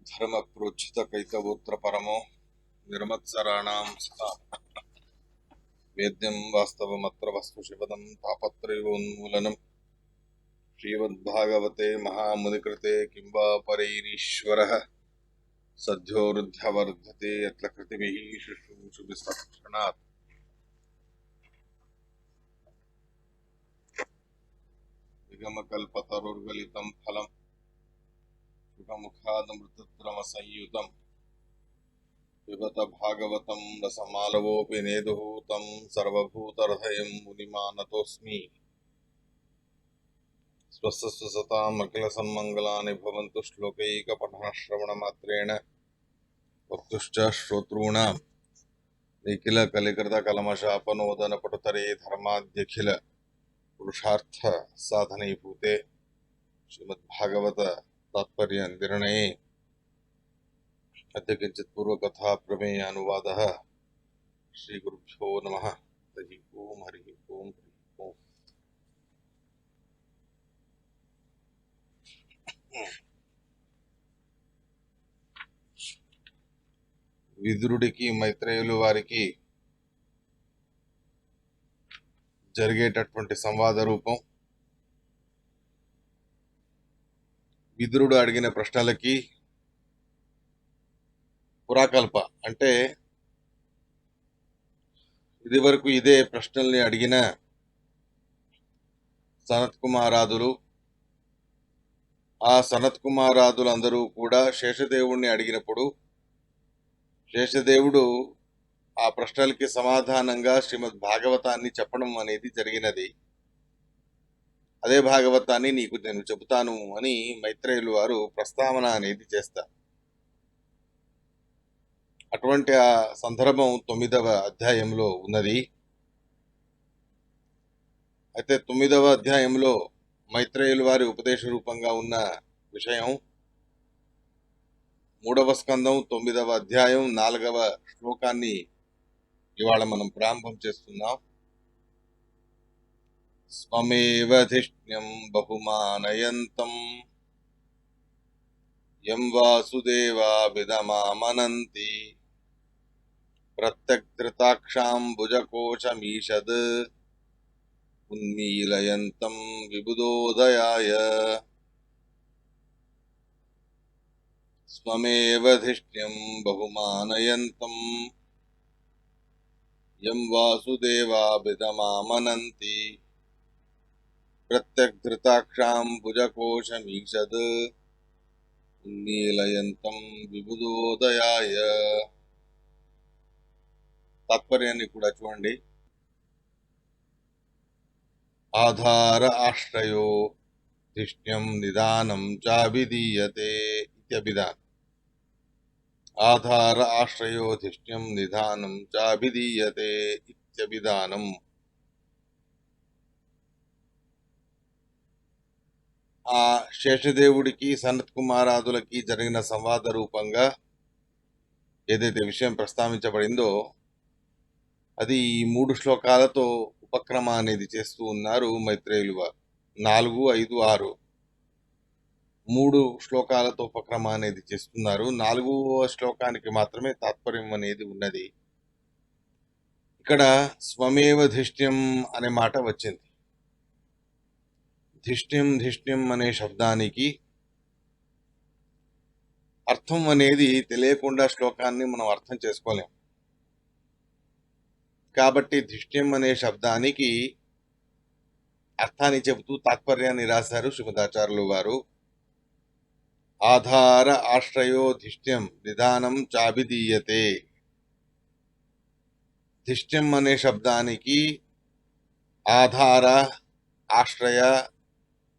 धर्म प्रोज्झित कैकवोत्र परमो निर्मत्सराणां सदा वेद्यं वास्तवमत्र वस्तु शिवदं तापत्रयोन्मूलनम् श्रीमद्भागवते महामुनिकृते किं वा परैरीश्वरः सद्योरुध्यवर्धते यत्र कृतिभिः शुश्रूषुभिस्तत्क्षणात् विगमकल्पतरुर्गलितं फलं सुखमुखादमृतद्रवसंयुतं पिबत भागवतं रसमालवोऽपि नेदुः तं सर्वभूतहृदयं मुनिमानतोऽस्मि। स्वस्वसताम् अखिलसन्मङ्गलानि भवन्तु श्लोकैकपठनश्रवणमात्रेण वक्तुश्च श्रोतॄणाम् निखिलकलिकृतकल्मषापनोदनपटुतरे धर्माद्यखिल पुरुषार्थ साधनीभूते श्रीमद्भागवत तात्पर्य निर्णये अद्य किञ्चित् पूर्वकथा प्रमेयानुवादः। श्रीगुरुभ्यो नमः। हरिः ओम् हरिः ओम् हरिः ओम्। విదురుడికి మైత్రేయులు వారికి జరిగేటటువంటి సంవాద రూపం, విదురుడు అడిగిన ప్రశ్నలకి పురాకల్ప అంటే ఇది వరకు ఇదే ప్రశ్నల్ని అడిగిన సనత్ కుమారాదులు, ఆ సనత్ కుమారాదులందరూ కూడా శేషదేవుణ్ణి అడిగినప్పుడు శేషదేవుడు ఆ ప్రశ్నలకి సమాధానంగా శ్రీమద్ భాగవతాన్ని చెప్పడం అనేది జరిగినది. అదే భాగవతాన్ని నీకు నేను చెబుతాను అని మైత్రేయులు వారు ప్రస్తావన అనేది చేస్తారు. అటువంటి ఆ సందర్భం 9వ అధ్యాయంలో ఉన్నది. అయితే 9వ అధ్యాయంలో మైత్రేయులు వారి ఉపదేశ రూపంగా ఉన్న విషయం 3వ స్కందం 9వ అధ్యాయం 4వ శ్లోకాన్ని ఇవాళ మనం ప్రారంభం చేస్తున్నాం. స్వమేవ ధిష్ణ్యం బహుమానయంతం యం వాసుదేవాభిధమామనంతి ప్రత్యగ్ధృతాక్షాంబుజకోశమీషద్ ఉన్మీలయంతం విబుధోదయాయ. స్వమేవ ధిష్ణ్యం బహుమానయంతం యం వాసుదేవాభిధమామనంతి ప్రత్యగ్ధృతాక్షాంబుజకోశమీషద్ ఉన్మీలయంతం విబుధోదయాయ. తాత్పర్యాన్ని కూడా చూడండి. ఆధార ఆశ్రయో ధిష్ణ్యం నిదానం చాభిధీయతే ఇత్యభిధానం. ఆధార ఆశ్రయో ధిష్ణ్యం నిదానం చాభిధీయతే ఇత్యభిధానం. ఆ శేషదేవుడికి సనత్ కుమారాదులకి జరిగిన సంవాద రూపంగా ఏదైతే విషయం ప్రస్తావించబడిందో అది ఈ 3 శ్లోకాలతో ఉపక్రమ అనేది చేస్తూ ఉన్నారు మైత్రేయులు వారు. 4, 5, 6 3 శ్లోకాలతో ఉపక్రమ అనేది చేస్తున్నారు. 4వ శ్లోకానికి మాత్రమే తాత్పర్యం అనేది ఉన్నది. ఇక్కడ స్వమేవ ధిష్ణ్యం అనే మాట వచ్చింది. ధిష్ణ్యం ధిష్ణ్యం అనే శబ్దానికి అర్థం అనేది తెలియకుండా శ్లోకాన్ని మనం అర్థం చేసుకోలేం. కాబట్టి ధిష్ణ్యం అనే శబ్దానికి అర్థాన్ని చెబుతూ తాత్పర్యాన్ని రాశారు శ్రీమదాచార్యులు వారు. ఆధార ఆశ్రయో ధిష్ణ్యం నిదానం చాభిధీయతే. ధిష్ణ్యం అనే శబ్దానికి ఆధార, ఆశ్రయ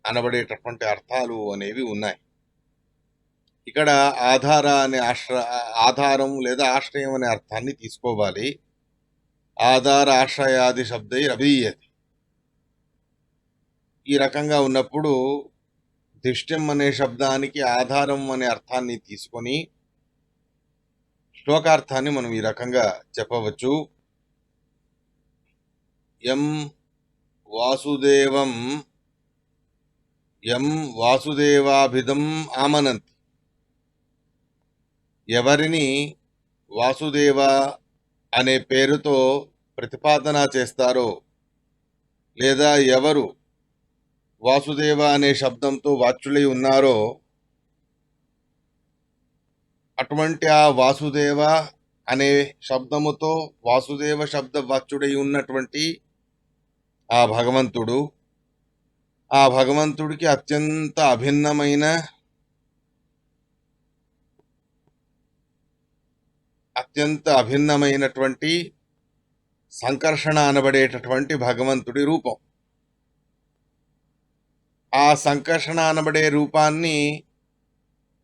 అనబడేటటువంటి అర్థాలు అనేవి ఉన్నాయి. ఇక్కడ ఆధార అనే ఆధారం లేదా ఆశ్రయం అనే అర్థాన్ని తీసుకోవాలి. ఆధార ఆశ్రయాది శబ్దై అభిధీయతే. ఈ రకంగా ఉన్నప్పుడు ధిష్ణ్యం అనే శబ్దానికి ఆధారం అనే అర్థాన్ని తీసుకొని శ్లోకార్థాన్ని మనం ఈ రకంగా చెప్పవచ్చు. యం వాసుదేవం యం వాసుదేవాభిధం ఆమనంతి. ఎవరిని వాసుదేవ అనే పేరుతో ప్రతిపాదన చేస్తారో, లేదా ఎవరు వాసుదేవ అనే శబ్దంతో వాచ్యులై ఉన్నారో, అటువంటి ఆ వాసుదేవ అనే శబ్దముతో వాసుదేవ శబ్ద వాచ్యుడై ఉన్నటువంటి ఆ భగవంతుడు, ఆ భగవంతుడికి అత్యంత అభిన్నమైనటువంటి సంకర్షణ అనబడేటటువంటి భగవంతుడి రూపం. ఆ సంకర్షణ అనబడే రూపాన్ని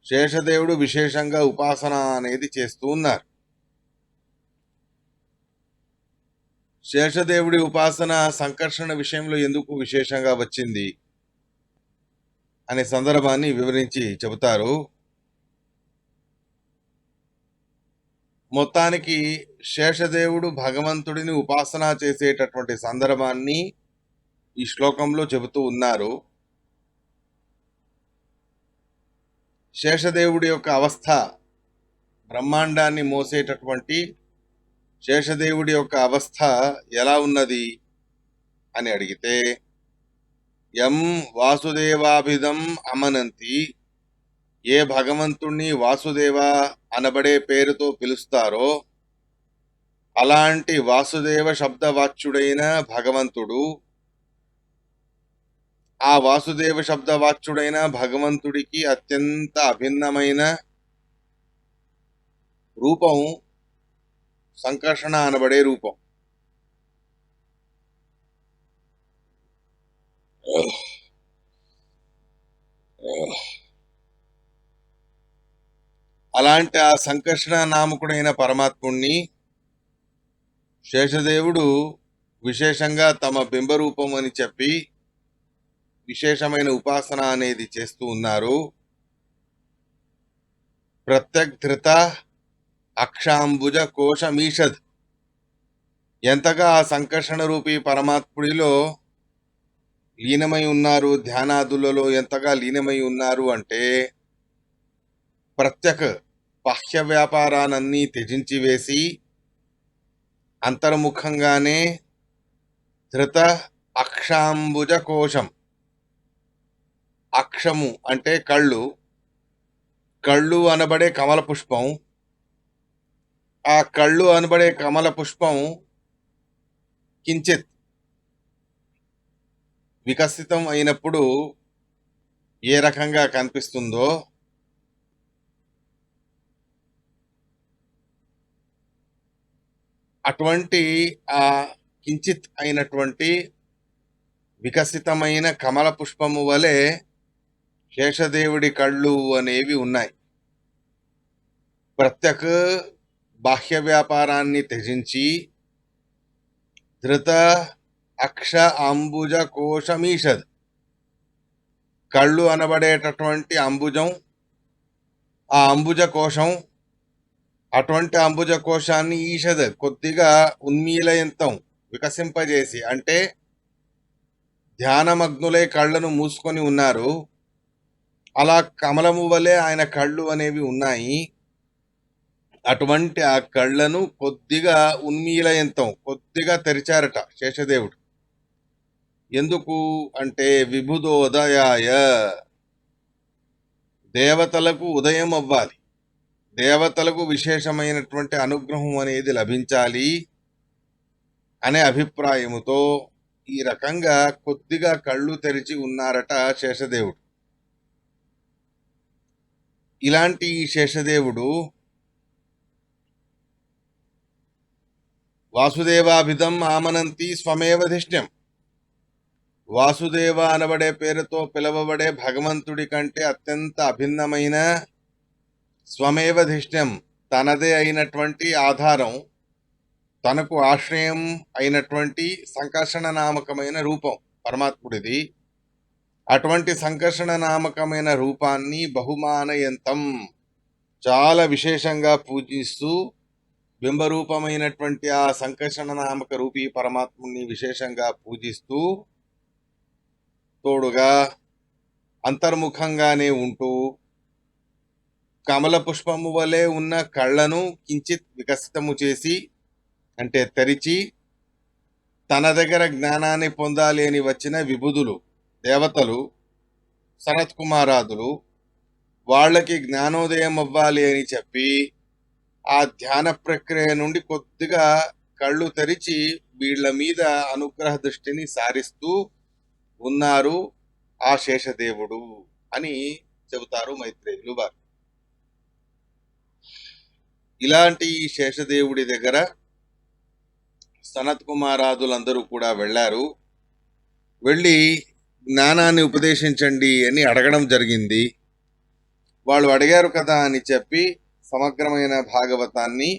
శేషదేవుడు విశేషంగా ఉపాసన అనేది చేస్తూ ఉన్నారు. శేషదేవుడి ఉపాసన సంకర్షణ విషయంలో ఎందుకు విశేషంగా వచ్చింది అనే సందర్భాన్ని వివరించి చెబుతారు. మొత్తానికి శేషదేవుడు భగవంతుడిని ఉపాసన చేసేటటువంటి సందర్భాన్ని ఈ శ్లోకంలో చెబుతూ ఉన్నారు. శేషదేవుడి యొక్క అవస్థ, బ్రహ్మాండాన్ని మోసేటటువంటి శేషదేవుడి యొక్క అవస్థ ఎలా ఉన్నది అని అడిగితే, యం వాసుదేవాభిధం అమనంతి, ఏ భగవంతుణ్ణి వాసుదేవ అనబడే పేరుతో పిలుస్తారో అలాంటి వాసుదేవ శబ్దవాచ్యుడైన భగవంతుడు, ఆ వాసుదేవ శబ్దవాచ్యుడైన భగవంతుడికి అత్యంత అభిన్నమైన రూపం సంకర్షణ అనబడే రూపం. అలాంటి ఆ సంకర్షణ నామకుడైన పరమాత్ముణ్ణి శేషదేవుడు విశేషంగా తమ బింబరూపం అని చెప్పి విశేషమైన ఉపాసన అనేది చేస్తూ ఉన్నారు. ప్రత్యగ్ధృత అక్షాంబుజ కోశమీషద్, ఎంతగా ఆ సంకర్షణ రూపీ పరమాత్ముడిలో లీనమై ఉన్నారు, ధ్యానాదులలో ఎంతగా లీనమై ఉన్నారు అంటే, ప్రత్యక్ బాహ్య వ్యాపారానన్నీ త్యజించి వేసి అంతర్ముఖంగానే ధృత అక్షాంబుజ కోశం, అక్షము అంటే కళ్ళు, కళ్ళు అనబడే కమల పుష్పం, ఆ కళ్ళు అనబడే కమల పుష్పం కించిత్ వికసితం అయినప్పుడు ఏ రకంగా కనిపిస్తుందో అటువంటి ఆ కించిత్ అయినటువంటి వికసితమైన కమల పుష్పము వలె శేషదేవుడి కళ్ళు అనేవి ఉన్నాయి. ప్రత్యక్ బాహ్య వ్యాపారాన్ని త్యజించి ధృత అక్ష అంబుజ కోశమీషద్, కళ్ళు అనబడేటటువంటి అంబుజం, ఆ అంబుజ కోశం, అటువంటి అంబుజ కోశాన్ని ఈషద్ కొద్దిగా ఉన్మీలయంతం వికసింపజేసి, అంటే ధ్యానమగ్నులై కళ్ళను మూసుకొని ఉన్నారు, అలా కమలము వలె ఆయన కళ్ళు అనేవి ఉన్నాయి. అటువంటి ఆ కళ్ళను కొద్దిగా ఉన్మీలయంతం కొద్దిగా తెరిచారట శేషదేవుడు. ఎందుకు అంటే విభుదోదయాయ, దేవతలకు ఉదయం అవ్వాలి, దేవతలకు విశేషమైనటువంటి అనుగ్రహం అనేది లభించాలి అనే అభిప్రాయముతో ఈ రకంగా కొద్దిగా కళ్ళు తెరిచి ఉన్నారట శేషదేవుడు. ఇలాంటి ఈ శేషదేవుడు వాసుదేవాభిధం ఆమనంతి స్వమేవ ధిష్ణ్యం, వాసుదేవ అనబడే పేరుతో పిలవబడే భగవంతుడి కంటే అత్యంత అభిన్నమైన స్వమేవ ధిష్ణ్యం, తనదే అయినటువంటి ఆధారం, తనకు ఆశ్రయం అయినటువంటి సంకర్షణ నామకమైన రూపం పరమాత్ముడిది. అటువంటి సంకర్షణ నామకమైన రూపాన్ని బహుమానయంతం, చాలా విశేషంగా పూజిస్తూ బింబరూపమైనటువంటి ఆ సంకర్షణ నామక రూపీ పరమాత్ముని విశేషంగా పూజిస్తూ తోడుగా అంతర్ముఖంగానే ఉంటూ కమల పుష్పము వలె ఉన్న కళ్ళను కించిత్ వికసితము చేసి, అంటే తెరిచి, తన దగ్గర జ్ఞానాన్ని పొందాలి అని వచ్చిన విబుధులు, దేవతలు, సనత్కుమారాదులు, వాళ్ళకి జ్ఞానోదయం అవ్వాలి అని చెప్పి ఆ ధ్యాన ప్రక్రియ నుండి కొద్దిగా కళ్ళు తెరిచి వీళ్ళ మీద అనుగ్రహ దృష్టిని సారిస్తూ ఉన్నారు ఆ శేషదేవుడు అని చెబుతారు మైత్రేయులు వారు. ఇలాంటి ఈ శేషదేవుడి దగ్గర సనత్ కుమారాదులందరూ కూడా వెళ్ళారు. వెళ్ళి జ్ఞానాన్ని ఉపదేశించండి అని అడగడం జరిగింది. వాళ్ళు అడిగారు కదా అని చెప్పి సమగ్రమైన భాగవతాన్ని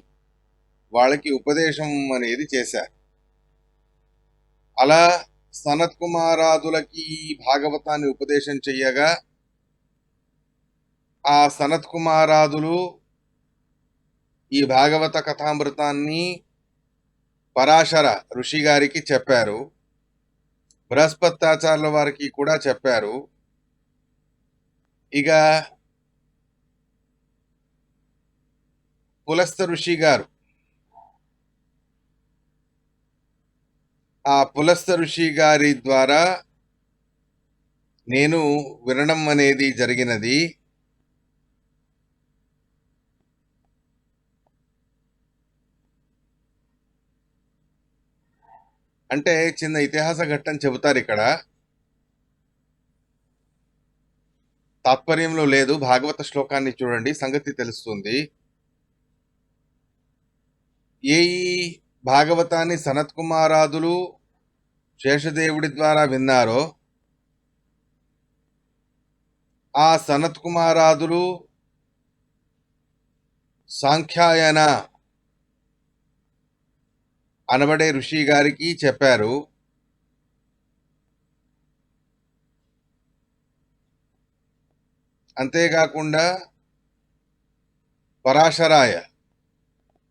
వాళ్ళకి ఉపదేశం అనేది చేశారు. అలా సనత్ కుమారాదులకి ఈ భాగవతాన్ని ఉపదేశం చెయ్యగా ఆ సనత్ కుమారాదులు ఈ భాగవత కథామృతాన్ని పరాశర ఋషి గారికి చెప్పారు. బృహస్పత్యాచార్యుల వారికి కూడా చెప్పారు. ఇక పులస్త ఋషి గారు, ఆ పులస్త ఋషి గారి ద్వారా నేను వినడం అనేది జరిగినది. అంటే చిన్న ఇతిహాస ఘట్టం చెబుతారు ఇక్కడ, తాత్పర్యంలో లేదు. భాగవత శ్లోకాన్ని చూడండి, సంగతి తెలుస్తుంది. ఈ భాగవతాన్ని సనత్ కుమారాదులు శేషదేవుడి ద్వారా విన్నారో ఆ సనత్ కుమారాదులు సాంఖ్యాయన అనబడే ఋషి గారికి చెప్పారు. అంతేకాకుండా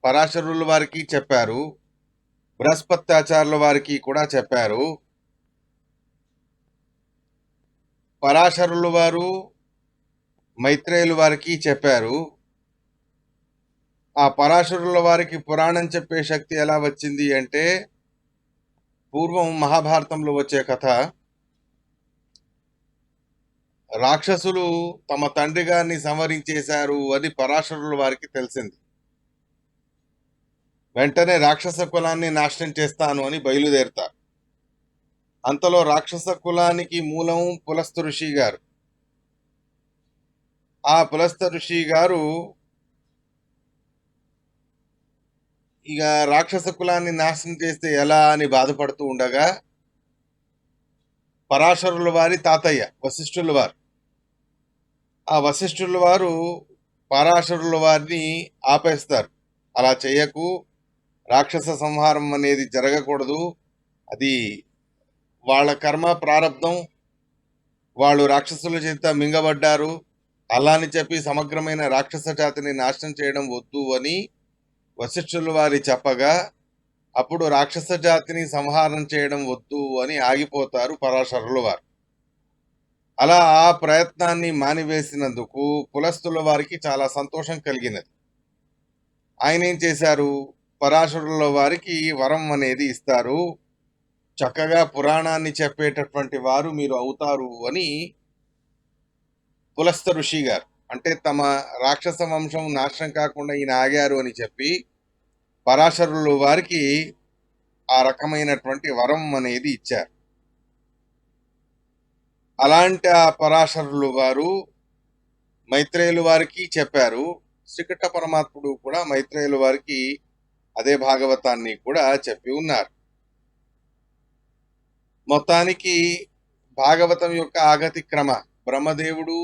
పరాశరుల వారికి చెప్పారు. బృహస్పత్యాచార్యుల వారికి కూడా చెప్పారు. పరాశరుల వారు మైత్రేయుల వారికి చెప్పారు. ఆ పరాశరుల వారికి పురాణం చెప్పే శక్తి ఎలా వచ్చింది అంటే, పూర్వం మహాభారతంలో వచ్చే కథ, రాక్షసులు తమ తండ్రి గారిని సంహరించేశారు అని పరాశరుల వారికి తెలిసింది. వెంటనే రాక్షస కులాన్ని నాశనం చేస్తాను అని బయలుదేరుతారు. అంతలో రాక్షస కులానికి మూలం పులస్త ఋషి గారు. ఆ పులస్త ఋషి గారు ఇక రాక్షస కులాన్ని నాశనం చేస్తే ఎలా అని బాధపడుతూ ఉండగా, పరాశరుల వారి తాతయ్య వశిష్ఠుల వారు, ఆ వశిష్ఠుల వారు పరాశరుల వారిని ఆపేస్తారు. అలా చేయకు, రాక్షస సంహారం అనేది జరగకూడదు, అది వాళ్ళ కర్మ ప్రారంధం, వాళ్ళు రాక్షసుల చేత మింగబడ్డారు, అలా అని చెప్పి సమగ్రమైన రాక్షస జాతిని నాశనం చేయడం వద్దు అని వశిష్ఠుల వారి చెప్పగా, అప్పుడు రాక్షస జాతిని సంహారం చేయడం వద్దు అని ఆగిపోతారు పరాశరుల వారు. అలా ఆ ప్రయత్నాన్ని మానివేసినందుకు పులస్తుల వారికి చాలా సంతోషం కలిగినది. ఆయన ఏం చేశారు, పరాశరుల వారికి వరం అనేది ఇస్తారు. చక్కగా పురాణాన్ని చెప్పేటటువంటి వారు మీరు అవుతారు అని పులస్త ఋషి గారు, అంటే తమ రాక్షస వంశం నాశనం కాకుండా ఈయన ఆగారు అని చెప్పి పరాశరుల వారికి ఆ రకమైనటువంటి వరం అనేది ఇచ్చారు. అలాంటి ఆ పరాశరులు వారు మైత్రేయుల వారికి చెప్పారు. శ్రీకృష్ణ పరమాత్ముడు కూడా మైత్రేయుల వారికి అదే భాగవతాన్ని కూడా చెప్పి ఉన్నారు. మొత్తానికి భాగవతం యొక్క ఆగతి క్రమ, బ్రహ్మదేవుడు,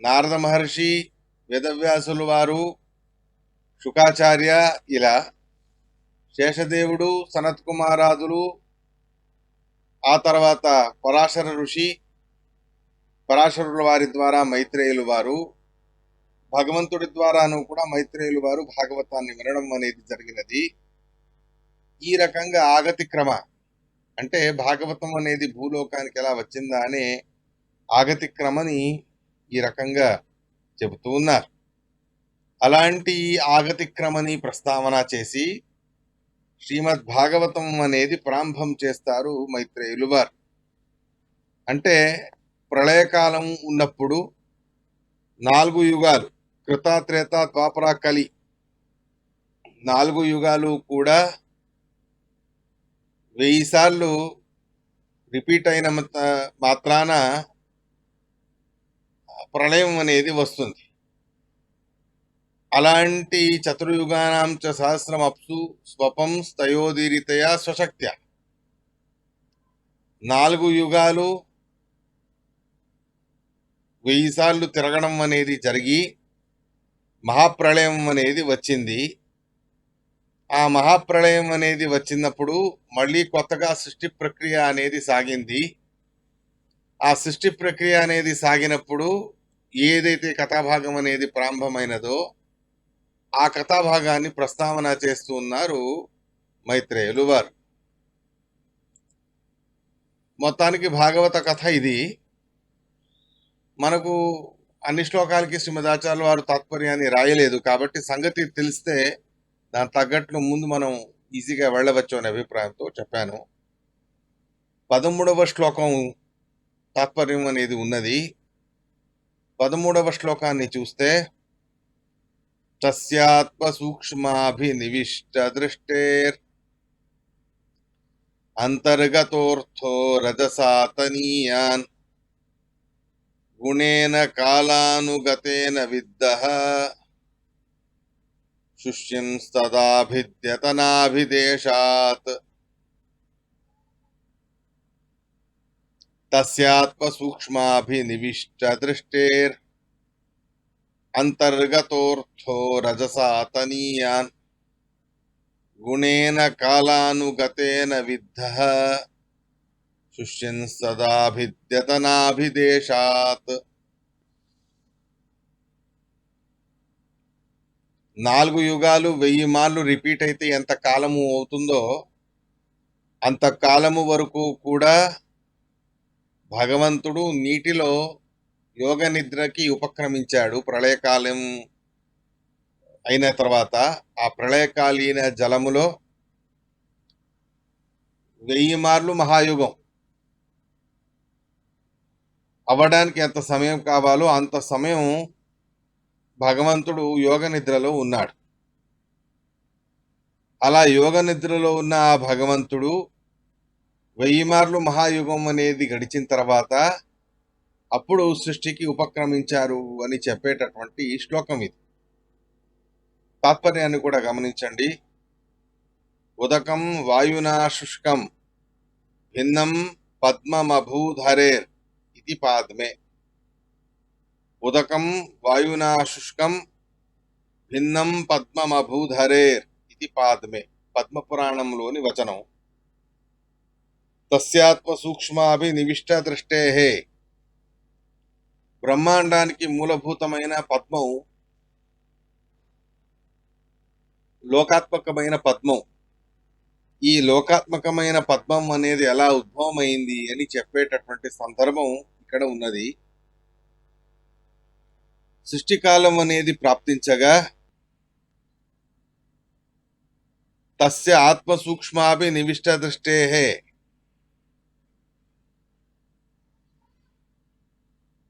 నారద మహర్షి, వేదవ్యాసుల వారు, శుకాచార్య, ఇలా శేషదేవుడు, సనత్ కుమారాదులు, ఆ తర్వాత పరాశర ఋషి, పరాశరుల వారి ద్వారా మైత్రేయులు వారు, భగవంతుడి ద్వారాను కూడా మైత్రేయులు వారు భాగవతాన్ని వినడం అనేది జరిగినది. ఈ రకంగా ఆగతి క్రమ, అంటే భాగవతం అనేది భూలోకానికి ఎలా వచ్చిందా అనే ఆగతి క్రమని ఈ రకంగా చెబుతూ ఉన్నారు. అలాంటి ఆగతిక్రమని ప్రస్తావన చేసి శ్రీమద్ భాగవతం అనేది ప్రారంభం చేస్తారు మైత్రేయులు వారు. అంటే ప్రళయకాలం ఉన్నప్పుడు 4 యుగాలు, కృత, త్రేత, ద్వాపర, కలి 4 యుగాలు కూడా 1000 సార్లు రిపీట్ అయిన మాత్రాన ప్రళయం అనేది వస్తుంది. అలాంటి చతుర్యుగానాం చ సహస్రం అప్సు స్వపం స్తయోదీరితయా స్వశక్త్యా 4 యుగాలు 1000 సార్లు తిరగడం అనేది జరిగి మహాప్రళయం అనేది వచ్చింది. ఆ మహాప్రళయం అనేది వచ్చినప్పుడు మళ్ళీ కొత్తగా సృష్టి ప్రక్రియ అనేది సాగింది. ఆ సృష్టి ప్రక్రియ అనేది సాగినప్పుడు ఏదైతే కథాభాగం అనేది ప్రారంభమైనదో ఆ కథాభాగాన్ని ప్రస్తావన చేస్తూ ఉన్నారు మైత్రేయులు వారు. మొత్తానికి భాగవత కథ ఇది. మనకు అన్ని శ్లోకాలకి శ్రీమదాచార్యుల వారు తాత్పర్యాన్ని రాయలేదు కాబట్టి సంగతి తెలిస్తే దాని తగ్గట్లు ముందు మనం ఈజీగా వెళ్ళవచ్చు అనే అభిప్రాయంతో చెప్పాను. 13వ శ్లోకం తాత్పర్యం అనేది ఉన్నది. 13వ శ్లోకాన్ని చూస్తే తస్యాత్మ సూక్ష్మాభినివిష్ట దృష్టేర్ అంతర్గతోర్థో రజసాతనీయాన్ గుణేన కాలానుగతేన విద్దః శుష్యంస్తదాభిద్యతనాభిదేశాత్. తస్యాత్మ సూక్ష్మాభినివిష్ట దృష్టేర్ అంతర్గతోర్థో రజసాతనీయాన్ గుణేన కాలానుగతేన విద్దః శుష్యంస్తదాభిద్యతనాభిదేశాత్. 4 యుగాలు 1000 మార్లు రిపీట్ అయితే ఎంత కాలము అవుతుందో అంత కాలము వరకు కూడా భగవంతుడు నీటిలో యోగ నిద్రకి ఉపక్రమించాడు. ప్రళయకాలం అయిన తర్వాత ఆ ప్రళయకాలీన జలములో 1000 మార్లు మహాయుగం అవ్వడానికి ఎంత సమయం కావాలో అంత సమయం భగవంతుడు యోగ నిద్రలో ఉన్నాడు. అలా యోగ నిద్రలో ఉన్న ఆ భగవంతుడు 1000 మార్లు మహాయుగం అనేది గడిచిన తర్వాత అప్పుడు సృష్టికి ఉపక్రమించారు అని చెప్పేటటువంటి శ్లోకం ఇది. తాత్పర్యాన్ని కూడా గమనించండి. ఉదకం వాయునా శుష్కం భిన్నం పద్మమభూధరేర్ ఇది పాద్మే. ఉదకం వాయునా శుష్కం భిన్నం పద్మమభూధరేర్ ఇది పాద్మే. పద్మపురాణంలోని వచనం. తస్యాత్మ సూక్ష్మాభినివిష్ట దృష్టేః. బ్రహ్మాండానికి మూలభూతమైన పద్మం లోకాత్మకమైన పద్మం. ఈ లోకాత్మకమైన పద్మం అనేది ఎలా ఉద్భవమైంది అని చెప్పేటటువంటి సందర్భం ఇక్కడ ఉన్నది. సృష్టికాలం అనేది ప్రాప్తించగా తస్య ఆత్మ సూక్ష్మాభినివిష్ట దృష్టేః.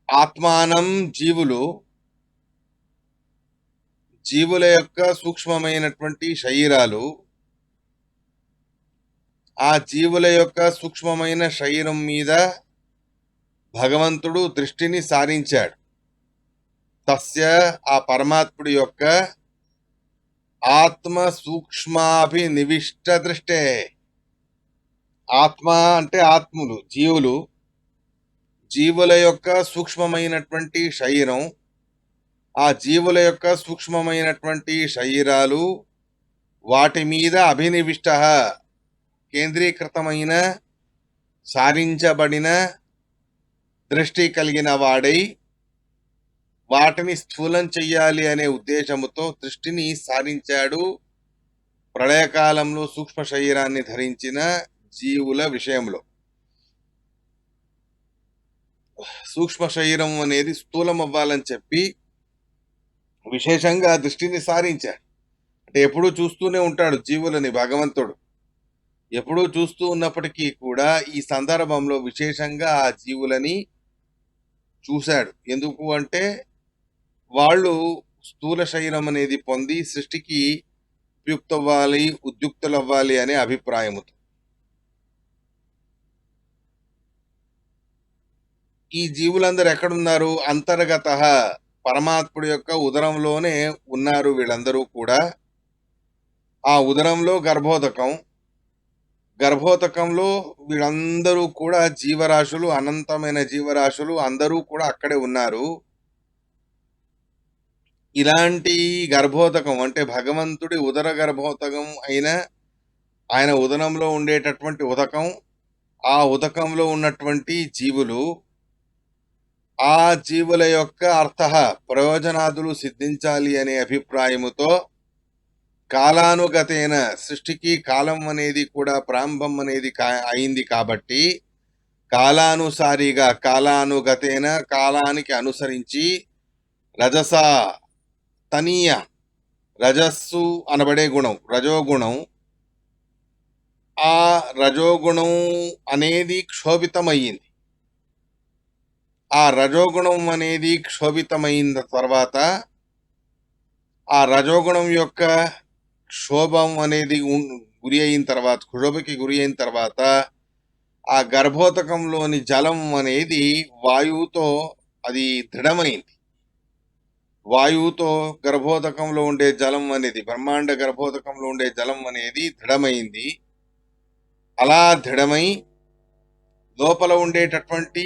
ఆత్మానం జీవుల యొక్క సూక్ష్మమైనటువంటి శరీరాలు, ఆ జీవుల యొక్క సూక్ష్మమైన శరీరం మీద భగవంతుడు దృష్టిని సారించాడు. తస్య ఆ పరమాత్ముడి యొక్క ఆత్మ సూక్ష్మాభినివిష్ట దృష్టే. ఆత్మ అంటే ఆత్ములు, జీవుల యొక్క సూక్ష్మమైనటువంటి శరీరం, ఆ జీవుల యొక్క సూక్ష్మమైనటువంటి శరీరాలు, వాటి మీద అభినివిష్ట కేంద్రీకృతమైన సారించబడిన దృష్టి కలిగిన వాడై వాటిని స్థూలం చెయ్యాలి అనే ఉద్దేశముతో దృష్టిని సారించాడు ప్రళయకాలంలో సూక్ష్మ శరీరాన్ని ధరించిన జీవుల విషయంలో. సూక్ష్మ శరీరం అనేది స్థూలం అవ్వాలని చెప్పి విశేషంగా దృష్టిని సారించాడు. అంటే ఎప్పుడూ చూస్తూనే ఉంటాడు జీవులని భగవంతుడు. ఎప్పుడూ చూస్తూ ఉన్నప్పటికీ కూడా ఈ సందర్భంలో విశేషంగా ఆ జీవులని చూశాడు. ఎందుకు అంటే వాళ్ళు స్థూల శరీరం అనేది పొంది సృష్టికి ఉపయుక్తవ్వాలి, ఉద్యుక్తులవ్వాలి అనే అభిప్రాయముతో. ఈ జీవులందరూ ఎక్కడున్నారు? అంతర్గతః పరమాత్ముడి యొక్క ఉదరంలోనే ఉన్నారు వీళ్ళందరూ కూడా. ఆ ఉదరంలో గర్భోదకం. గర్భోదకంలో వీళ్ళందరూ కూడా జీవరాశులు, అనంతమైన జీవరాశులు అందరూ కూడా అక్కడే ఉన్నారు. ఇలాంటి గర్భోదకం అంటే భగవంతుడి ఉదర గర్భోదకం అయిన ఆయన ఉదరంలో ఉండేటటువంటి ఉదకం, ఆ ఉదకంలో ఉన్నటువంటి జీవులు, ఆ జీవుల యొక్క అర్థః ప్రయోజనాదులు సిద్ధించాలి అనే అభిప్రాయముతో కాలానుగతేన సృష్టికి కాలం అనేది కూడా ప్రారంభం అనేది అయింది కాబట్టి కాలానుసారిగా కాలానుగతేన కాలానికి అనుసరించి రజస తనీయ రజస్సు అనబడే గుణం రజోగుణం, ఆ రజోగుణం అనేది క్షోభితమయ్యింది. ఆ రజోగుణం అనేది క్షోభితమైన తర్వాత ఆ రజోగుణం యొక్క క్షోభం అనేది గురి అయిన తర్వాత క్షోభకి గురి అయిన తర్వాత ఆ గర్భోదకంలోని జలం అనేది వాయువుతో అది దృఢమైంది. వాయువుతో గర్భోదకంలో ఉండే జలం అనేది బ్రహ్మాండ గర్భోదకంలో ఉండే జలం అనేది దృఢమైంది. అలా దృఢమై లోపల ఉండేటటువంటి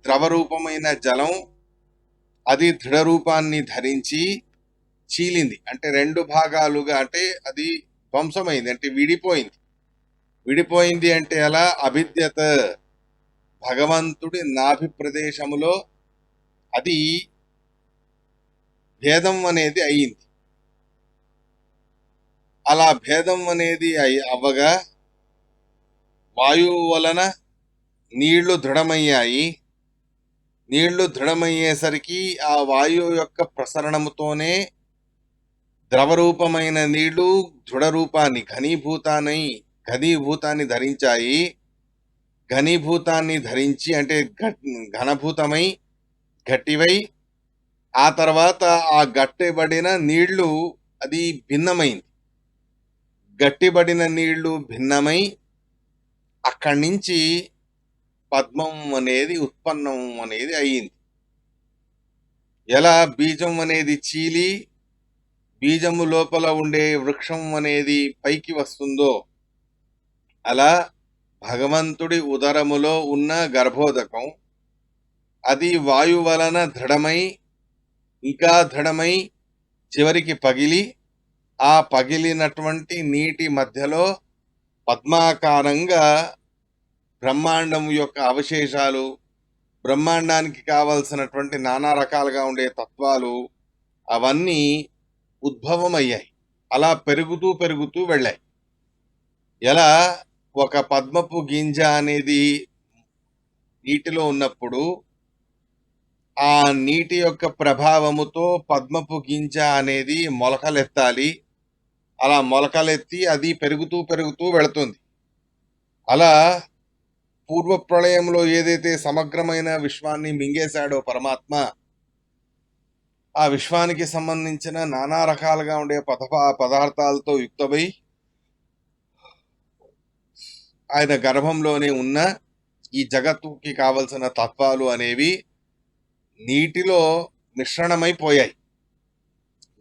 ద్రవరూపమైన జలం అది దృఢ రూపాన్ని ధరించి చీలింది. అంటే రెండు భాగాలుగా అంటే అది ధ్వంసమైంది, అంటే విడిపోయింది. విడిపోయింది అంటే అలా అభిద్యత భగవంతుడి నాభి ప్రదేశములో అది భేదం అనేది అయ్యింది. అలా భేదం అనేది అవ్వగా వాయువు వలన నీళ్లు దృఢమయ్యాయి. నీళ్లు దృఢమయ్యేసరికి ఆ వాయువు యొక్క ప్రసరణముతోనే ద్రవరూపమైన నీళ్లు దృఢ రూపాన్ని ఘనీభూతాన్ని ధరించాయి. ఘనీభూతాన్ని ధరించి అంటే ఘనభూతమై గట్టివై ఆ తర్వాత ఆ గట్టిబడిన నీళ్లు అది భిన్నమైంది. గట్టిబడిన నీళ్లు భిన్నమై అక్కడి నుంచి పద్మం అనేది ఉత్పన్నం అనేది అయ్యింది. ఎలా బీజం అనేది చీలి బీజము లోపల ఉండే వృక్షం అనేది పైకి వస్తుందో అలా భగవంతుడి ఉదరములో ఉన్న గర్భోదకం అది వాయు వలన దృఢమై ఇంకా దృఢమై చివరికి పగిలి ఆ పగిలినటువంటి నీటి మధ్యలో పద్మాకారంగా బ్రహ్మాండం యొక్క అవశేషాలు, బ్రహ్మాండానికి కావలసినటువంటి నానా రకాలుగా ఉండే తత్వాలు అవన్నీ ఉద్భవమయ్యాయి. అలా పెరుగుతూ పెరుగుతూ వెళ్ళాయి. ఎలా ఒక పద్మపు గింజ అనేది నీటిలో ఉన్నప్పుడు ఆ నీటి యొక్క ప్రభావముతో పద్మపు గింజ అనేది మొలకలెత్తాలి. అలా మొలకలెత్తి అది పెరుగుతూ పెరుగుతూ వెళుతుంది. అలా పూర్వ ప్రళయంలో ఏదైతే సమగ్రమైన విశ్వాన్ని మింగేశాడో పరమాత్మ, ఆ విశ్వానికి సంబంధించిన నానా రకాలుగా ఉండే పదార్థాలతో యుక్తమై ఆయన గర్భంలోనే ఉన్న ఈ జగత్తుకి కావలసిన తత్వాలు అనేవి నీటిలో మిశ్రణమైపోయాయి.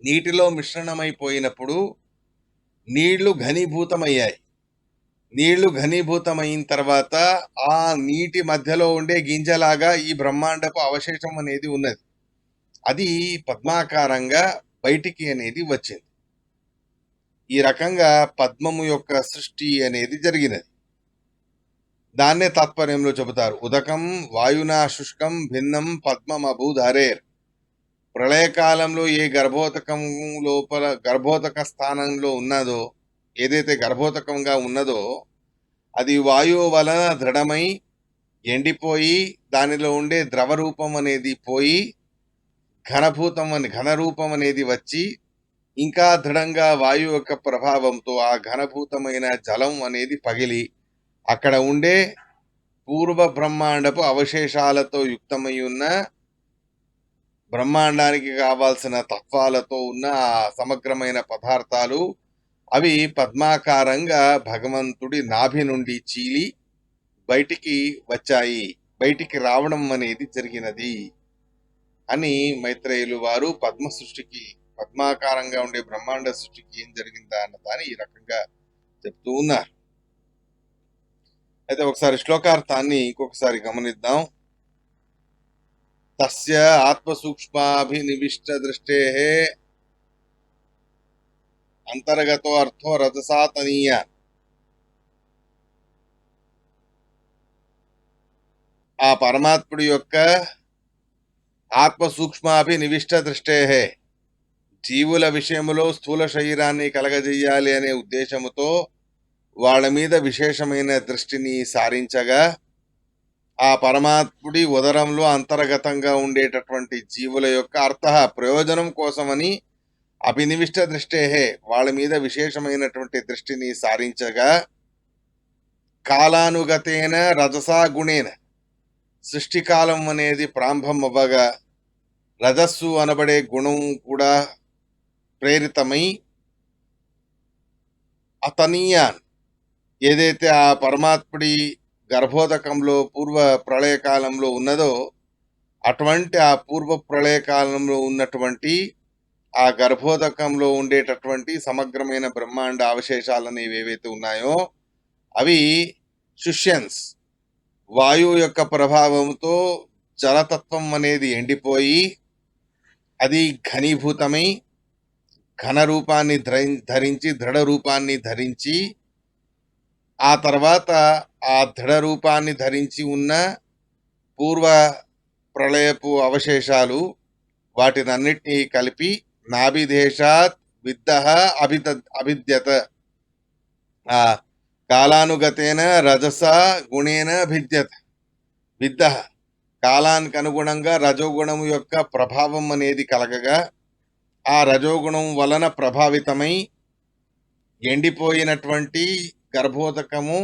నీటిలో మిశ్రణమైపోయినప్పుడు నీళ్లు ఘనీభూతమయ్యాయి. నీళ్లు ఘనీభూతమైన తర్వాత ఆ నీటి మధ్యలో ఉండే గింజలాగా ఈ బ్రహ్మాండపు అవశేషం అనేది ఉన్నది. అది పద్మాకారంగా బయటికి అనేది వచ్చింది. ఈ రకంగా పద్మము యొక్క సృష్టి అనేది జరిగినది. దాన్నే తాత్పర్యంలో చెబుతారు. ఉదకం వాయునా శుష్కం భిన్నం పద్మం అభూధరేర్. ప్రళయకాలంలో ఏ గర్భోదకం లోపల గర్భోదక స్థానంలో ఉన్నదో, ఏదైతే గర్భోదకంగా ఉన్నదో అది వాయువు వలన దృఢమై ఎండిపోయి దానిలో ఉండే ద్రవరూపం అనేది పోయి ఘనరూపం అనేది వచ్చి ఇంకా దృఢంగా వాయువు యొక్క ప్రభావంతో ఆ ఘనభూతమైన జలం అనేది పగిలి అక్కడ ఉండే పూర్వ బ్రహ్మాండపు అవశేషాలతో యుక్తమై ఉన్న బ్రహ్మాండానికి కావాల్సిన తత్వాలతో ఉన్న ఆ సమగ్రమైన పదార్థాలు అవి పద్మాకారంగా భగవంతుడి నాభి నుండి చీలి బయటికి వచ్చాయి, బయటికి రావడం అనేది జరిగినది అని మైత్రేయులు వారు పద్మ సృష్టికి, పద్మాకారంగా ఉండే బ్రహ్మాండ సృష్టికి ఏం జరిగిందా అన్న దాన్ని ఈ రకంగా చెప్తూ ఉన్నారు. అయితే ఒకసారి శ్లోకార్థాన్ని ఇంకొకసారి గమనిద్దాం. తస్య ఆత్మసూక్ష్మాభినివిష్ట దృష్టే అంతర్గతో అర్థో రజసాతనీయ. ఆ పరమాత్ముడి యొక్క ఆత్మసూక్ష్మాభినివిష్ట దృష్టే జీవుల విషయములో స్థూల శరీరాన్ని కలగజేయాలి అనే ఉద్దేశముతో వాళ్ళ మీద విశేషమైన దృష్టిని సారించగా ఆ పరమాత్ముడి ఉదరంలో అంతర్గతంగా ఉండేటటువంటి జీవుల యొక్క అర్థ ప్రయోజనం కోసమని అభినివిష్ట దృష్టే వాళ్ళ మీద విశేషమైనటువంటి దృష్టిని సారించగా కాలానుగతేన రజసా గుణేన సృష్టికాలం అనేది ప్రారంభం అవ్వగా రజస్సు అనబడే గుణం కూడా ప్రేరితమై అతనీయాన్ ఏదైతే ఆ పరమాత్ముడి గర్భోదకంలో పూర్వ ప్రళయకాలంలో ఉన్నదో అటువంటి ఆ పూర్వ ప్రళయకాలంలో ఉన్నటువంటి ఆ గర్భోదకంలో ఉండేటటువంటి సమగ్రమైన బ్రహ్మాండ అవశేషాలని ఏవైతే ఉన్నాయో అవి శుష్యన్స్ వాయువు యొక్క ప్రభావంతో జలతత్వం అనేది ఎండిపోయి అది ఘనీభూతమై ఘన రూపాన్ని ధరించి దృఢ రూపాన్ని ధరించి ఆ తర్వాత ఆ దృఢ రూపాన్ని ధరించి ఉన్న పూర్వ ప్రళయపు అవశేషాలు వాటినన్నిటినీ కలిపి నాభిదేశాత్ విద్దః అభిద్యత ఆ కాలానుగతేన రజస గుణేన భిద్యత. విద్దః కాలానికి అనుగుణంగా రజోగుణము యొక్క ప్రభావం అనేది కలగగా ఆ రజోగుణం వలన ప్రభావితమై ఎండిపోయినటువంటి గర్భోదకము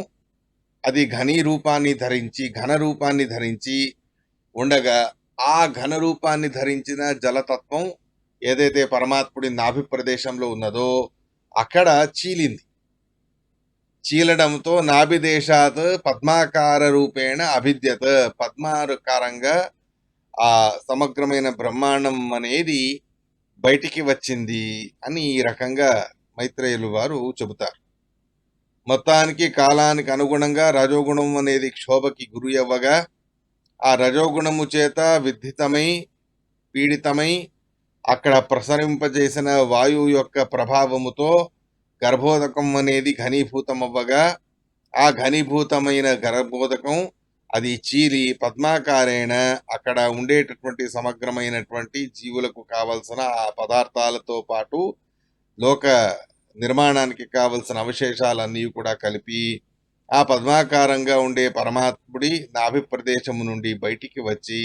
అది ఘన రూపాన్ని ధరించి ఉండగా ఆ ఘన రూపాన్ని ధరించిన జలతత్వం ఏదైతే పరమాత్ముడి నాభి ప్రదేశంలో ఉన్నదో అక్కడ చీలడంతో నాభిదేశాత్ పద్మాకార రూపేణ అభిద్యత, పద్మాకారంగా ఆ సమగ్రమైన బ్రహ్మాండం అనేది బయటికి వచ్చింది అని ఈ రకంగా మైత్రేయులు వారు చెబుతారు. మొత్తానికి కాలానికి అనుగుణంగా రజోగుణం అనేది క్షోభకి గురి అవ్వగా ఆ రజోగుణము చేత విద్ధితమై పీడితమై అక్కడ ప్రసరింపజేసిన వాయువు యొక్క ప్రభావముతో గర్భోదకం అనేది ఘనీభూతం అవ్వగా ఆ ఘనీభూతమైన గర్భోదకం అది చీలి పద్మాకారేణ అక్కడ ఉండేటటువంటి సమగ్రమైనటువంటి జీవులకు కావలసిన ఆ పదార్థాలతో పాటు లోక నిర్మాణానికి కావలసిన అవశేషాలన్నీ కూడా కలిపి ఆ పద్మాకారంగా ఉండే పరమాత్ముడి నాభి ప్రదేశము నుండి బయటికి వచ్చి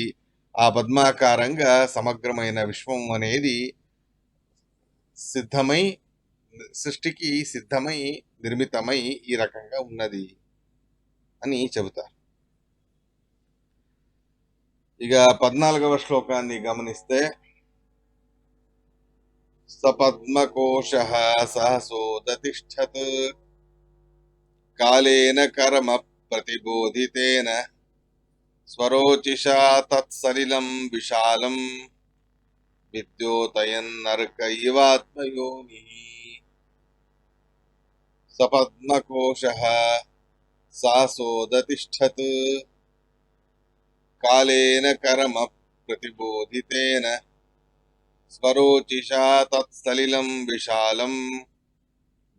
ఆ పద్మాకారంగా సమగ్రమైన విశ్వం అనేది సృష్టికి సిద్ధమై నిర్మితమై ఈ రకంగా ఉన్నది అని చెబుతారు. ఇక 14వ శ్లోకాన్ని గమనిస్తే సపద్మకోశః సహసోదతిష్ఠత్ కాలేన కర్మ ప్రతిబోధితేన స్వరోచిషా తత్సలిలం విశాలం విద్యోతయన్నర్క ఇవాత్మయోనిః. సపద్మకోశః సహసోదతిష్ఠత్ కాలేన కర్మ ప్రతిబోధితేన స్వరోచిషా తత్సలిలం విశాలం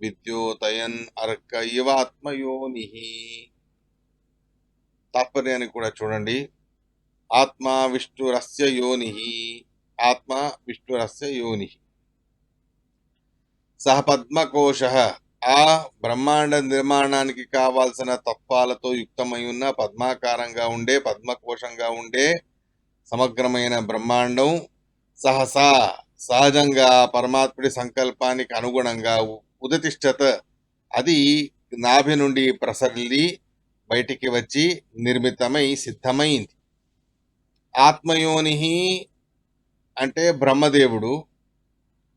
విద్యోతయన్ అర్క ఇవాత్మయోనిః. తాత్పర్యాన్ని కూడా చూడండి. ఆత్మ విష్ణురస్య యోనిః, ఆత్మ విష్ణురస్య యోనిః. సహ పద్మకోశః ఆ బ్రహ్మాండ నిర్మాణానికి కావాల్సిన తత్వాలతో యుక్తమై ఉన్న పద్మాకారంగా ఉండే పద్మకోశంగా ఉండే సమగ్రమైన బ్రహ్మాండం సహసా సహజంగా పరమాత్ముడి సంకల్పానికి అనుగుణంగా ఉదతిష్ఠత అది నాభి నుండి ప్రసరిల్లి బయటికి వచ్చి నిర్మితమై సిద్ధమైంది. ఆత్మయోని అంటే బ్రహ్మదేవుడు.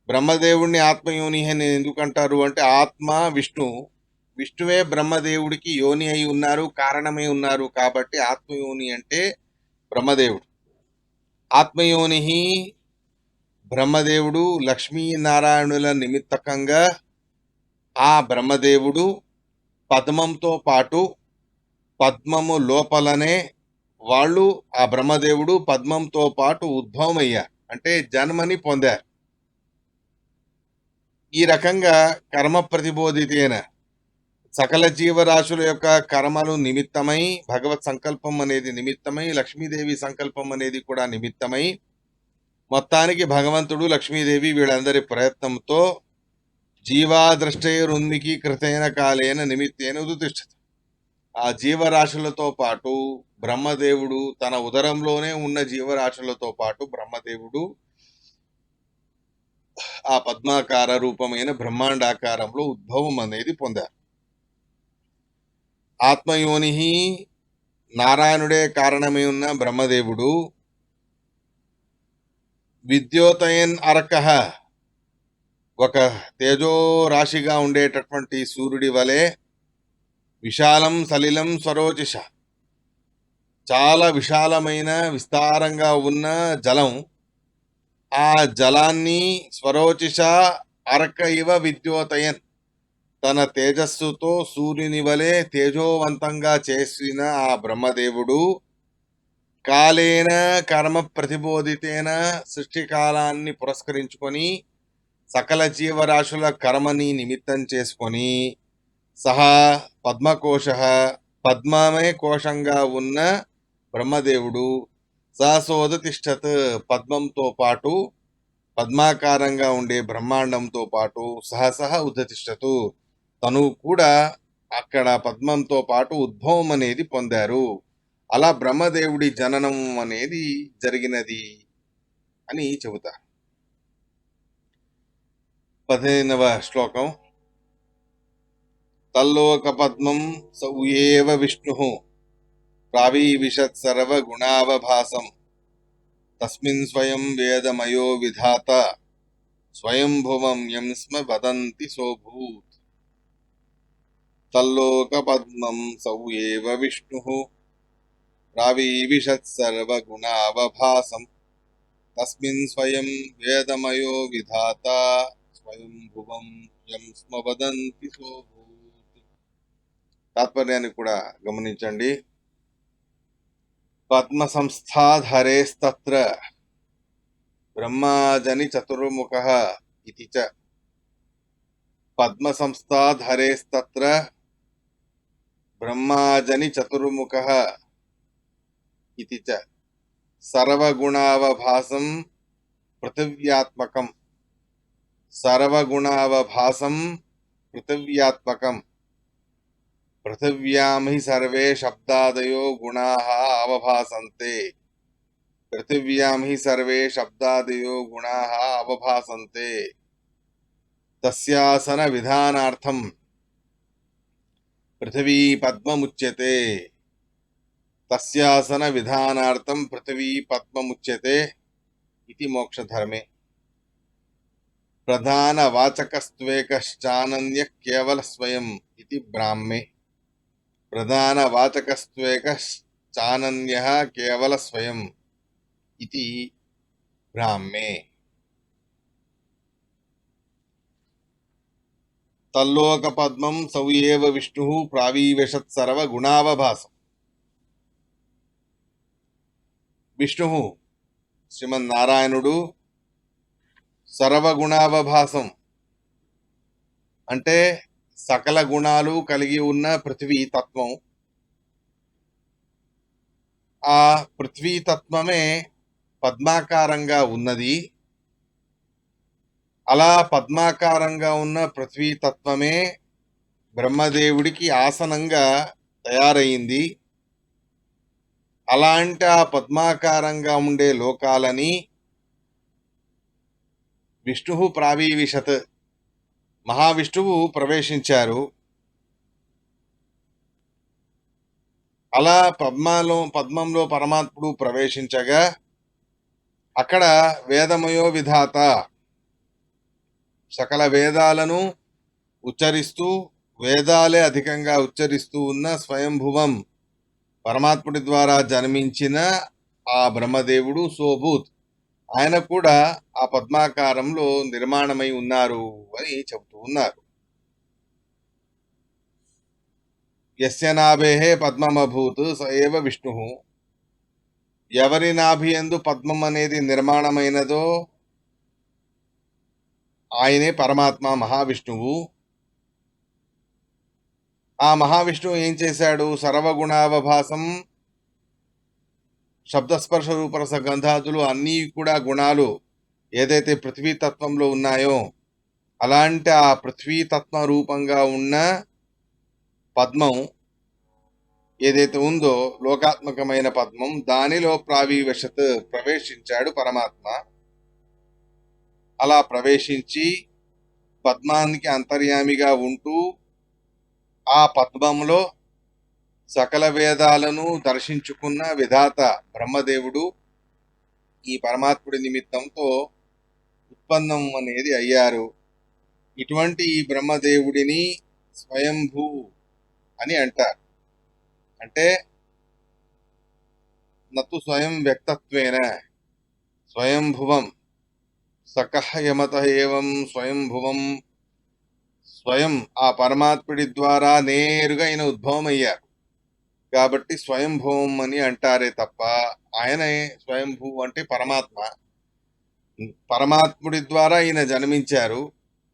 బ్రహ్మదేవుడిని ఆత్మయోని అని ఎందుకు అంటారు అంటే ఆత్మ విష్ణు, విష్ణువే బ్రహ్మదేవుడికి యోని అయి ఉన్నారు, కారణమై ఉన్నారు కాబట్టి ఆత్మయోని అంటే బ్రహ్మదేవుడు. ఆత్మయోని బ్రహ్మదేవుడు లక్ష్మీనారాయణుల నిమిత్తకంగా ఆ బ్రహ్మదేవుడు పద్మంతో పాటు పద్మము లోపలనే వాళ్ళు ఆ బ్రహ్మదేవుడు పద్మంతో పాటు ఉద్భవమయ్యారు, అంటే జన్మని పొందారు. ఈ రకంగా కర్మ ప్రతిబోధితేన సకల జీవరాశుల యొక్క కర్మలు నిమిత్తమై భగవత్ సంకల్పం అనేది నిమిత్తమై లక్ష్మీదేవి సంకల్పం అనేది కూడా నిమిత్తమై మొత్తానికి భగవంతుడు లక్ష్మీదేవి వీళ్ళందరి ప్రయత్నంతో జీవాదృష్టైరున్మికీకృతైన కాలేన నిమిత్తేన ఉదితిష్ఠత. ఆ జీవరాశులతో పాటు బ్రహ్మదేవుడు తన ఉదరంలోనే ఉన్న జీవరాశులతో పాటు బ్రహ్మదేవుడు ఆ పద్మాకార రూపమైన బ్రహ్మాండాకారంలో ఉద్భవం అనేది పొందారు. ఆత్మయోని నారాయణుడే కారణమై ఉన్న బ్రహ్మదేవుడు విద్యోతయన్ అరకః ఒక తేజోరాశిగా ఉండేటటువంటి సూర్యుడి వలె విశాలం సలిలం స్వరోచిష చాలా విశాలమైన విస్తారంగా ఉన్న జలం, ఆ జలాన్ని స్వరోచిష అర్క ఇవ విద్యోతయన్ తన తేజస్సుతో సూర్యుని వలె తేజోవంతంగా చేసిన ఆ బ్రహ్మదేవుడు కాలేన కర్మ ప్రతిబోధితేన సృష్టికాలాన్ని పురస్కరించుకొని సకల జీవరాశుల కర్మని నిమిత్తం చేసుకొని సహా పద్మకోశ పద్మమే కోశంగా ఉన్న బ్రహ్మదేవుడు సహసోదతిష్ఠత్ పద్మంతో పాటు పద్మాకారంగా ఉండే బ్రహ్మాండంతో పాటు సహసహ ఉదతిష్ఠతు తను కూడా అక్కడ పద్మంతో పాటు ఉద్భవం అనేది పొందారు. అలా బ్రహ్మదేవుడి జననం అనేది జరిగినది అని చెబుతారు. 15వ శ్లోకం. తల్లోక పద్మం సౌయేవ విష్ణు ప్రావీవిశత్ సర్వగుణావభాసం తస్మిన్ స్వయం వేదమయో విధాత స్వయంభువం యం స్మ వదంతి సోభూత్. తల్లోక పద్మం సౌయేవ విష్ణు ప్రావీవిశత్ సర్వగుణావభాసం తస్మిన్ స్వయం వేదమయో విధాత స్వయంభువం యం స్మ వదంతి సోభూత్. తాత్పర్యాన్ని కూడా గమనించండి. పద్మ సంస్థాధరేస్తత్ర బ్రహ్మాజని చతుర్ముఖః ఇతి చ. పద్మ సంస్థాధరేస్తత్ర బ్రహ్మాజని చతుర్ముఖః ఇతి చ. సర్వగుణావభాసం పృథివ్యాత్మకం. సర్వగుణావభాసం పృథివ్యాత్మకం. పృథివ్యాం హి సర్వే శబ్దాదయో గుణాః అవభాసంతే. పృథివ్యాం హి సర్వే శబ్దాదయో గుణాః అవభాసంతే. తస్యాసన విధానార్థం పృథివీ పద్మముచ్యతే. తస్యాసన విధానార్థం పృథివీ పద్మముచ్యతే ఇది మోక్షధర్మే. ప్రధాన వాచకస్త్వేకశ్చానన్య కేవల స్వయం ఇది బ్రాహ్మే. ప్రధాన వాచకస్త్వేకశ్చానన్య కేవల స్వయం ఇది బ్రాహ్మే. తల్లోక పద్మం సౌయేవ విష్ణు ప్రావీవేశత్ సర్వ గుణావభాసం. విష్ణు శ్రీమన్నారాయణుడు సర్వగుణావభాసం అంటే సకల గుణాలు కలిగి ఉన్న పృథ్వీ తత్వం. ఆ పృథ్వీ తత్వమే పద్మాకారంగా ఉన్నది. అలా పద్మాకారంగా ఉన్న పృథ్వీ తత్వమే బ్రహ్మదేవుడికి ఆసనంగా తయారైంది. అలాంటి ఆ పద్మాకారంగా ఉండే లోకాలని విష్ణు ప్రావీవిశత్, మహావిష్ణువు ప్రవేశించారు. అలా పద్మంలో పరమాత్ముడు ప్రవేశించగా అక్కడ వేదమయో విధాత, సకల వేదాలను ఉచ్చరిస్తూ వేదాలే అధికంగా ఉచ్చరిస్తూ ఉన్న స్వయంభువం పరమాత్ముడి ద్వారా జన్మించిన ఆ బ్రహ్మదేవుడు సోభూత్, ఆయన కూడా ఆ పద్మాకారంలో నిర్మాణమై ఉన్నారు అని చెబుతూ ఉన్నారు. యస్య నాభేహే పద్మమభూత్ స ఏవ విష్ణు, ఎవరి నాభి యందు పద్మం అనేది నిర్మాణమైనదో ఆయనే పరమాత్మ మహావిష్ణువు. ఆ మహావిష్ణువు ఏం చేశాడు? సర్వగుణావభాసం, శబ్దస్పర్శ రూపరస గంధాదులు అన్నీ కూడా గుణాలు ఏదైతే పృథ్వీతత్వంలో ఉన్నాయో అలాంటి ఆ పృథ్వీతత్వ రూపంగా ఉన్న పద్మం ఏదైతే ఉందో లోకాత్మకమైన పద్మం, దానిలో ప్రావివశత్ ప్రవేశించాడు పరమాత్మ. అలా ప్రవేశించి పద్మానికి అంతర్యామిగా ఉంటూ ఆ పద్మంలో సకల వేదాలను దర్శించుకున్న విధాత బ్రహ్మదేవుడు ఈ పరమాత్ముడి నిమిత్తంతో ఉత్పన్నం అనేది అయ్యారు. ఇటువంటి ఈ బ్రహ్మదేవుడిని స్వయంభూ అని అంటారు. అంటే నతు స్వయం వ్యక్తత్వేన స్వయంభువం సకః యమత ఏవం స్వయంభువం, స్వయం ఆ పరమాత్ముడి ద్వారా నేరుగా ఆయన ఉద్భవం అయ్యారు కాబట్టి స్వయంభువం అని అంటారే తప్ప ఆయనే స్వయంభూ అంటే పరమాత్మ, పరమాత్ముడి ద్వారా ఈయన జన్మించారు.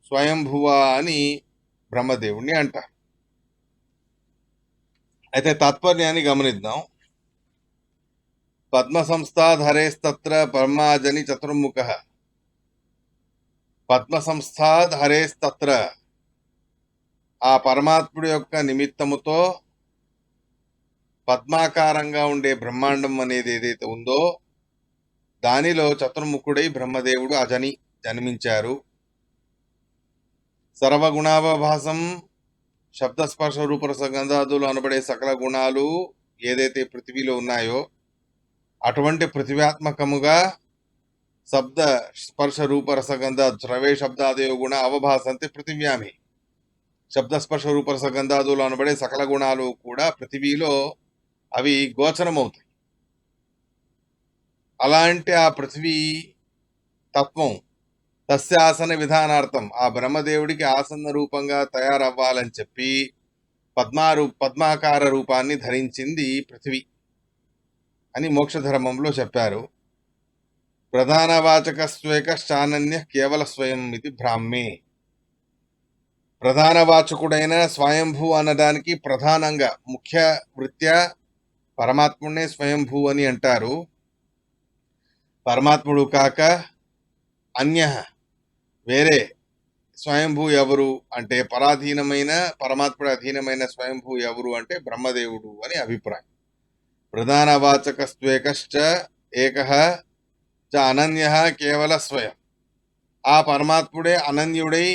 స్వయంభువ అని బ్రహ్మదేవుణ్ణి అంటారు. అయితే తాత్పర్యాన్ని గమనిద్దాం. పద్మ సంస్థాధరేస్తత్ర బ్రహ్మాజని చతుర్ముఖ, పద్మ సంస్థాధరేస్తత్ర ఆ పరమాత్ముడి యొక్క నిమిత్తముతో పద్మాకారంగా ఉండే బ్రహ్మాండం అనేది ఏదైతే ఉందో దానిలో చతుర్ముఖుడై బ్రహ్మదేవుడు అజని జన్మించారు. సర్వగుణావభాసం, శబ్దస్పర్శ రూపరస గంధాదులు అనబడే సకల గుణాలు ఏదైతే పృథివీలో ఉన్నాయో అటువంటి పృథివ్యాత్మకముగా శబ్ద స్పర్శ రూపరస గంధ ద్రవే శబ్దాదయో గుణ అవభాసంతే పృథివ్యామి, శబ్దస్పర్శ రూపరస గంధాదులు అనబడే సకల గుణాలు కూడా పృథివీలో అవి గోచరమవుతాయి. అలాంటి ఆ పృథివీ తత్వం తస్య ఆసన విధానార్థం ఆ బ్రహ్మదేవుడికి ఆసన రూపంగా తయారవ్వాలని చెప్పి పద్మాకార రూపాన్ని ధరించింది పృథివీ అని మోక్షధర్మంలో చెప్పారు. ప్రధాన వాచక స్వేకశ్చానన్య కేవల స్వయం ఇది బ్రాహ్మే, ప్రధాన వాచకుడైన స్వయంభూ అనడానికి ప్రధానంగా ముఖ్య వృత్యా పరమాత్ముడినే స్వయంభూ అని అంటారు. పరమాత్ముడు కాక అన్య వేరే స్వయంభూ ఎవరు అంటే పరాధీనమైన పరమాత్ముడి అధీనమైన స్వయంభూ ఎవరు అంటే బ్రహ్మదేవుడు అని అభిప్రాయం. ప్రధాన వాచక స్వేకశ్చ ఏకః చ అనన్యః కేవల స్వయం, ఆ పరమాత్ముడే అనన్యుడై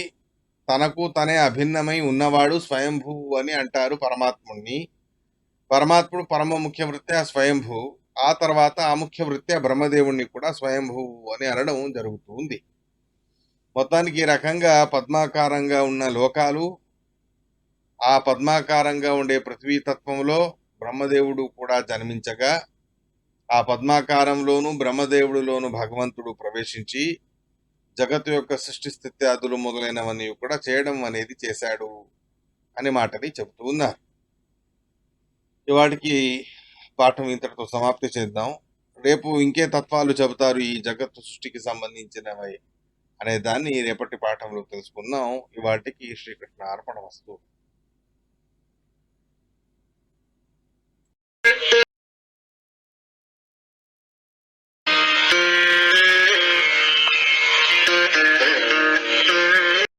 తనకు తనే అభిన్నమై ఉన్నవాడు స్వయంభూ అని అంటారు పరమాత్ముడిని. పరమాత్ముడు పరమ ముఖ్య వృత్యా స్వయంభూ, ఆ తర్వాత ఆ ముఖ్య వృత్యా బ్రహ్మదేవుణ్ణి కూడా స్వయంభూ అని అనడం జరుగుతుంది. మొత్తానికి ఈ రకంగా పద్మాకారంగా ఉన్న లోకాలు, ఆ పద్మాకారంగా ఉండే పృథ్వీతత్వంలో బ్రహ్మదేవుడు కూడా జన్మించగా ఆ పద్మాకారంలోను బ్రహ్మదేవుడిలోను భగవంతుడు ప్రవేశించి జగత్తు యొక్క సృష్టి స్థిత్యాదులు మొదలైనవన్నీ కూడా చేయడం అనేది చేశాడు అనే మాటని చెబుతూ ఉన్నారు. ఇవాటికి పాఠం ఇంతటితో సమాప్తి చేద్దాం. రేపు ఇంకే తత్వాలు చెబుతారు ఈ జగత్తు సృష్టికి సంబంధించినవి అనే దాన్ని రేపటి పాఠంలో తెలుసుకుందాం. ఇవాటికి శ్రీకృష్ణ అర్పణమస్తు.